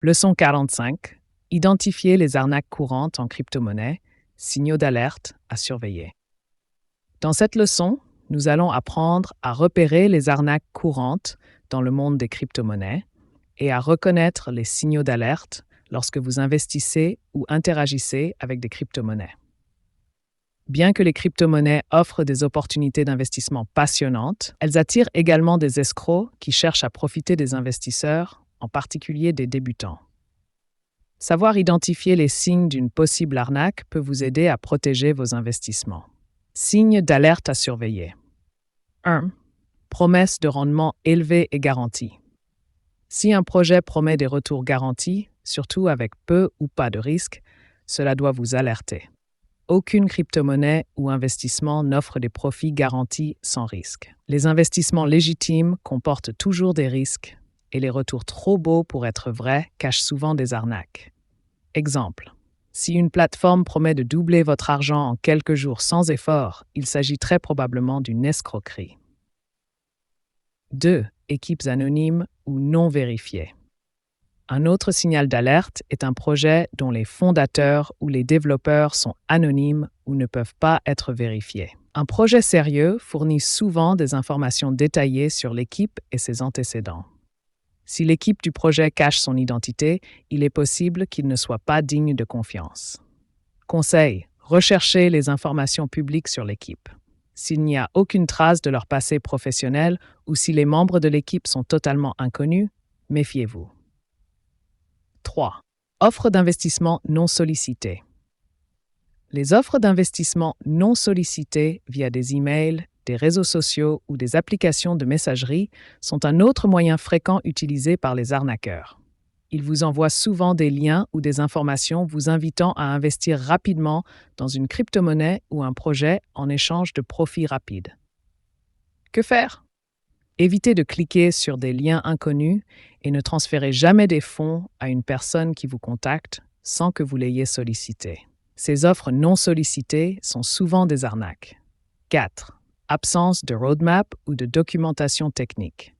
Leçon 45. Identifier les arnaques courantes en crypto-monnaie, signaux d'alerte à surveiller. Dans cette leçon, nous allons apprendre à repérer les arnaques courantes dans le monde des crypto-monnaies et à reconnaître les signaux d'alerte lorsque vous investissez ou interagissez avec des crypto-monnaies. Bien que les crypto-monnaies offrent des opportunités d'investissement passionnantes, elles attirent également des escrocs qui cherchent à profiter des investisseurs, en particulier des débutants. Savoir identifier les signes d'une possible arnaque peut vous aider à protéger vos investissements. Signes d'alerte à surveiller. 1. Promesse de rendement élevé et garantie. Si un projet promet des retours garantis, surtout avec peu ou pas de risque, cela doit vous alerter. Aucune crypto-monnaie ou investissement n'offre des profits garantis sans risque. Les investissements légitimes comportent toujours des risques et les retours trop beaux pour être vrais cachent souvent des arnaques. Exemple. Si une plateforme promet de doubler votre argent en quelques jours sans effort, il s'agit très probablement d'une escroquerie. 2. Équipes anonymes ou non vérifiées. Un autre signal d'alerte est un projet dont les fondateurs ou les développeurs sont anonymes ou ne peuvent pas être vérifiés. Un projet sérieux fournit souvent des informations détaillées sur l'équipe et ses antécédents. Si l'équipe du projet cache son identité, il est possible qu'il ne soit pas digne de confiance. Conseil: recherchez les informations publiques sur l'équipe. S'il n'y a aucune trace de leur passé professionnel ou si les membres de l'équipe sont totalement inconnus, méfiez-vous. 3. Offres d'investissement non sollicitées. Les offres d'investissement non sollicitées via des emails, des réseaux sociaux ou des applications de messagerie sont un autre moyen fréquent utilisé par les arnaqueurs. Ils vous envoient souvent des liens ou des informations vous invitant à investir rapidement dans une crypto-monnaie ou un projet en échange de profits rapides. Que faire? Évitez de cliquer sur des liens inconnus et ne transférez jamais des fonds à une personne qui vous contacte sans que vous l'ayez sollicité. Ces offres non sollicitées sont souvent des arnaques. 4. Absence de roadmap ou de documentation technique.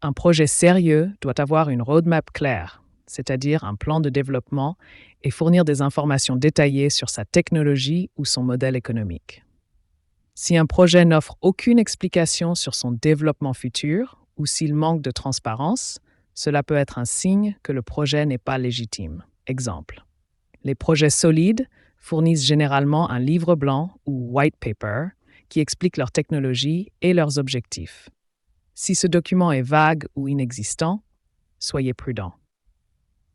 Un projet sérieux doit avoir une roadmap claire, c'est-à-dire un plan de développement, et fournir des informations détaillées sur sa technologie ou son modèle économique. Si un projet n'offre aucune explication sur son développement futur ou s'il manque de transparence, cela peut être un signe que le projet n'est pas légitime. Exemple. Les projets solides fournissent généralement un livre blanc ou white paper qui explique leur technologie et leurs objectifs. Si ce document est vague ou inexistant, soyez prudent.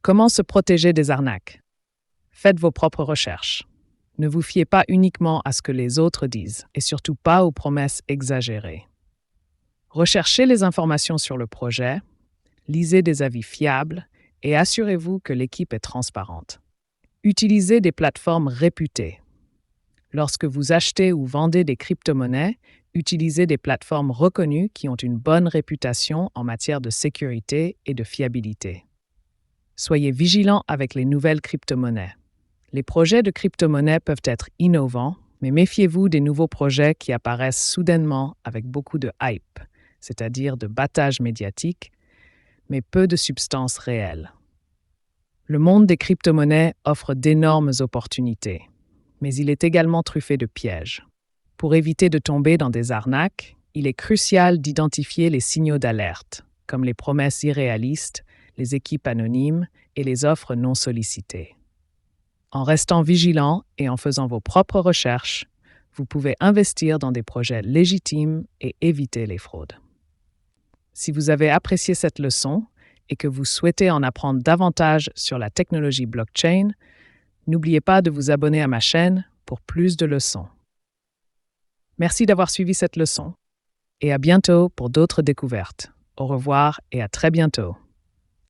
Comment se protéger des arnaques? Faites vos propres recherches. Ne vous fiez pas uniquement à ce que les autres disent et surtout pas aux promesses exagérées. Recherchez les informations sur le projet, lisez des avis fiables et assurez-vous que l'équipe est transparente. Utilisez des plateformes réputées. Lorsque vous achetez ou vendez des crypto-monnaies, utilisez des plateformes reconnues qui ont une bonne réputation en matière de sécurité et de fiabilité. Soyez vigilants avec les nouvelles crypto-monnaies. Les projets de crypto-monnaies peuvent être innovants, mais méfiez-vous des nouveaux projets qui apparaissent soudainement avec beaucoup de hype, c'est-à-dire de battage médiatique, mais peu de substance réelle. Le monde des crypto-monnaies offre d'énormes opportunités, mais il est également truffé de pièges. Pour éviter de tomber dans des arnaques, il est crucial d'identifier les signaux d'alerte, comme les promesses irréalistes, les équipes anonymes et les offres non sollicitées. En restant vigilant et en faisant vos propres recherches, vous pouvez investir dans des projets légitimes et éviter les fraudes. Si vous avez apprécié cette leçon et que vous souhaitez en apprendre davantage sur la technologie blockchain, n'oubliez pas de vous abonner à ma chaîne pour plus de leçons. Merci d'avoir suivi cette leçon et à bientôt pour d'autres découvertes. Au revoir et à très bientôt.